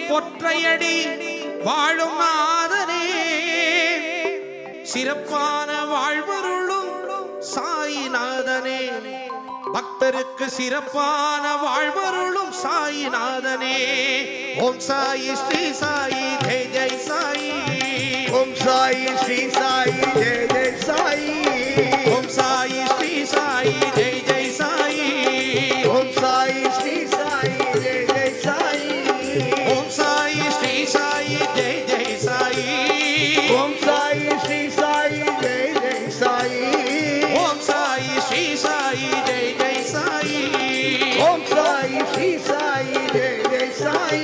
பொற்றையடி வாழும் நாதனே சிறப்பான வாழ்வருளும் சாயிநாதனே பக்தருக்கு சிறப்பான வாழ்வருளும் சாயிநாதனே ஓம் சாயி ஸ்ரீ சாயி ஜெய் ஜெய் சாயி ஓம் சாயி ஸ்ரீ சாயி ஜெய் ஜெய் சாயி ஓம் சாயி ஸ்ரீ சாயி ஜெய் ஜெய் சாயி ஓம் சாயி ஸ்ரீ சாயி ஜெய் ஜெய் சாயி ஓம் சாயி ஸ்ரீ சாயி ஜெய் ஜெய் சாயி ஓம் சாயி ஸ்ரீ சாயி ஜெய் ஜெய் சாயி ஓம் சாயி ஸ்ரீ சாயி ஜெய் ஜெய் சாயி ஓம் சாயி ஸ்ரீ சாயி ஜெய் ஜெய் சாயி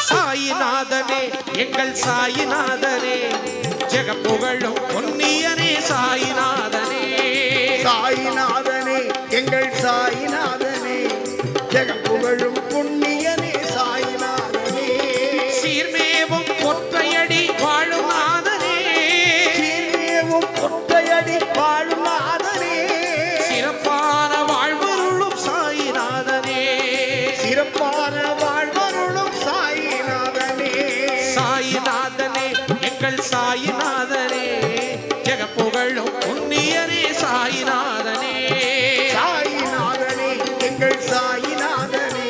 சாயிநாதனே எங்கள் சாயிநாதனே ஜெகப்புகழும் பொன்னியனே சாயிநாதனே சாயிநாதனே எங்கள் சாயிநாதனே ஜெகப்புகழும் புண்ணியனே சாயிநாதனே சீர்மேவும் பொற்றையடி வாழும் நாதனே சீர்மேவும் பொற்றையடி வாழும் நாதனே சிறப்பான வாழ்வருளும் சாயிநாதனே சிறப்பான வாழ்வருளும் சாயிநாதனே சாயிநாதனே எங்கள் சாயிநாதனே ஜெகப்புகழும் பொன்னியனே சாயிநாதனே சாயிநாதனே எங்கள் சாயிநாதனே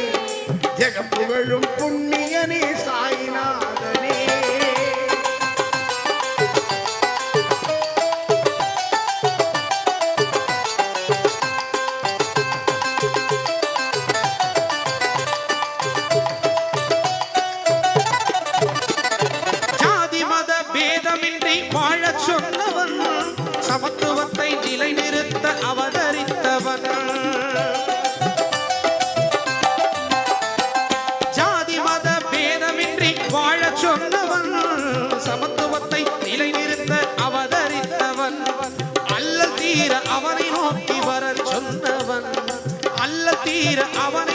ஜெகப்புகழும் புண்ணியனே சாயிநாதனே ஜாதி மத பேதமின்றி வாழச் சொன்னவன் சமத்துவத்தை நிலைநிறுத்த அவதரித்தவன் ஜாதி மத பேதமின்றி வாழச் சொன்னவன் சமத்துவத்தை நிலைநிறுத்த அவதரித்தவன் அல்லல் தீர அவனை நோக்கி வரச் சொன்னவன் அல்லல் தீர அவனை